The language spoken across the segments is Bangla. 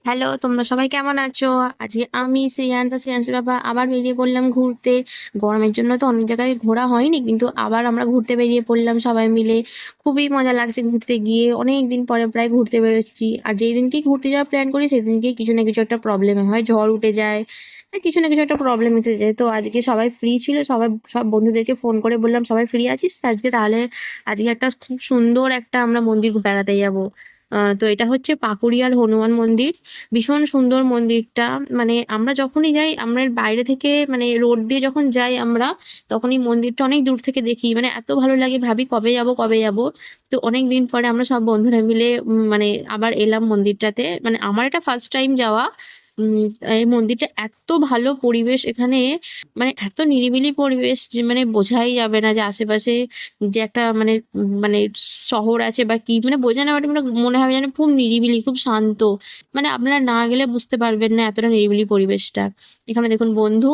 হ্যালো, তোমরা সবাই কেমন আছো? আজকে আমি শ্রেয়াংশী বাবা আবার বেরিয়ে পড়লাম ঘুরতে। গরমের জন্য তো অনেক জায়গায় ঘোরা হয়নি, কিন্তু আবার আমরা ঘুরতে বেরিয়ে পড়লাম সবাই মিলে। খুবই মজা লাগছে ঘুরতে গিয়ে। অনেকদিন পরে প্রায় ঘুরতে বেরোচ্ছি। আর যেই দিনকেই ঘুরতে যাওয়ার প্ল্যান করি সেদিনকেই কিছু না কিছু একটা প্রবলেম হয়। ঝড় উঠে যায়, কিছু না কিছু একটা প্রবলেম এসে যায়। তো আজকে সবাই ফ্রি ছিল, সব বন্ধুদেরকে ফোন করে বললাম সবাই ফ্রি আছিস তো আজকে, তাহলে আজকে একটা খুব সুন্দর একটা আমরা মন্দির বেড়াতে যাবো। তো এটা হচ্ছে পাকুড়িয়ার হনুমান মন্দির। ভীষণ সুন্দর মন্দিরটা। মানে আমরা যখনই যাই, আমরা বাইরে থেকে মানে রোড দিয়ে যখন যাই আমরা, তখন এই মন্দিরটা অনেক দূর থেকে দেখি। মানে এত ভালো লাগে, ভাবি কবে যাব কবে যাব। তো অনেক দিন পরে আমরা সব বন্ধুরা মিলে মানে আবার এলাম মন্দিরটাতে। মানে আমার এটা ফার্স্ট টাইম যাওয়া। উম এই মন্দিরটা এত ভালো পরিবেশ এখানে, মানে এত নিরিবিলি পরিবেশ যে মানে বোঝাই যাবে না যে আশেপাশে যে একটা মানে শহর আছে বা কি, মানে বোঝা না, মানে মনে হবে যেন খুব নিরিবিলি, খুব শান্ত। মানে আপনারা না গেলে বুঝতে পারবেন না এতটা নিরিবিলি পরিবেশটা। এখানে দেখুন বন্ধু,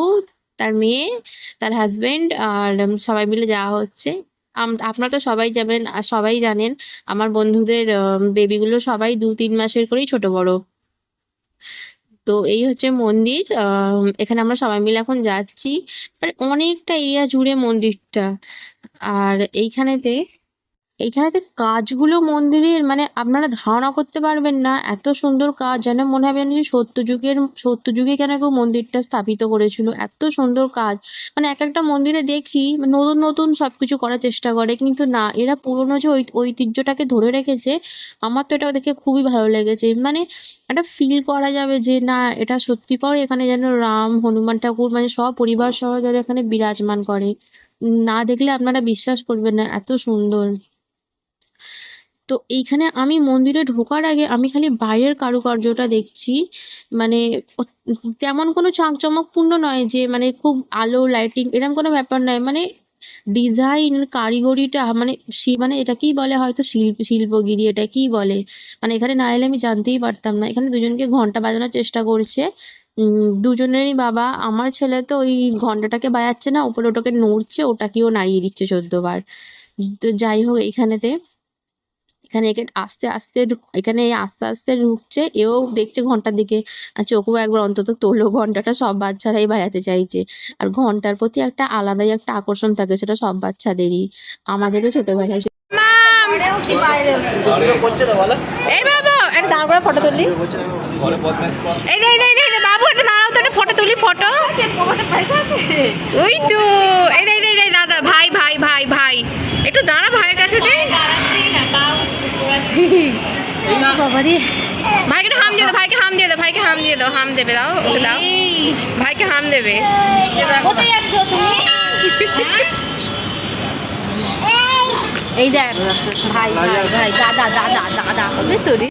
তার মেয়ে, তার হাজবেন্ড আর সবাই মিলে যাওয়া হচ্ছে। আপনারা তো সবাই যাবেন আর সবাই জানেন আমার বন্ধুদের বেবিগুলো সবাই 2-3 মাসের করেই ছোট বড়। তো এই হচ্ছে মন্দির। এখানে আমরা সবাই মিলে এখন যাচ্ছি। মানে অনেকটা এরিয়া জুড়ে মন্দিরটা। আর এইখানেতে কাজগুলো মন্দিরের, মানে আপনারা ধারণা করতে পারবেন না, এত সুন্দর কাজ যেন মনে হবে যেন যে সত্য যুগে কেন কেউ মন্দিরটা স্থাপিত করেছিল। এত সুন্দর কাজ। মানে এক একটা মন্দিরে দেখি নতুন নতুন সবকিছু করার চেষ্টা করে, কিন্তু না, এরা পুরোনো যে ঐতিহ্যটাকে ধরে রেখেছে। আমার তো এটা দেখে খুবই ভালো লেগেছে। মানে একটা ফিল করা যাবে যে না, এটা সত্যিকার এখানে যেন রাম হনুমান ঠাকুর মানে সব পরিবার সহ যেন এখানে বিরাজমান করে। না দেখলে আপনারা বিশ্বাস করবেন না, এত সুন্দর। তো এইখানে আমি মন্দিরে ঢোকার আগে আমি খালি বাইরের কারুকার্যটা দেখছি। মানে তেমন কোনো জাঁকজমকপূর্ণ নয় যে মানে খুব আলো লাইটিং এরকম কোনো ব্যাপার নয়। মানে ডিজাইন কারিগরিটা মানে মানে এটাকেই বলে হয়তো শিল্পগিরি, এটাকেই বলে। মানে এখানে না এলে আমি জানতেই পারতাম না। এখানে দুজনকে ঘন্টা বাজানোর চেষ্টা করছে। দুজনেরই বাবা। আমার ছেলে তো ওই ঘন্টাটাকে বাজাচ্ছে না, উপরে ওটাকে নড়ছে, ওটাকেও নাড়িয়ে দিচ্ছে 14 বার। তো যাই হোক, এখানে এখানে আস্তে আস্তে ঢুকছে, এও দেখছে ঘন্টার দিকে। আর চোখও একবার অন্তত তোলো। ঘন্টাটা সব বাচ্চারাই বাজাতে চাইছে। আর ঘন্টার প্রতি একটা আলাদাই একটা আকর্ষণ থাকে, সেটা সব বাচ্চাদেরই। আমাদেরও ছোটবেলায় এই বাবু একটা দাঁড় করে ফটো তুলি। এই রে রে রে বাবু, একটা দাঁড়াও তো, একটা ফটো তুলি। ফটো ওই তো। এই রে রে রে দাদা, ভাই ভাই ভাই ভাই, একটু দাঁড়া, ভাইয়ের কাছে দে। বাবারে, ভাইকে হাম দিয়ে দাও, ভাইকে হাম দিয়ে দাও, ভাইকে হাম দিয়ে দাও, হাম দেবে, দাও ওকে দাও, ভাইকে হাম দেবে। কোথায় যাচ্ছ তুমি? এই দেখ ভাই ভাই ভাই, দাদা দাদা দাদা হবে তোরে।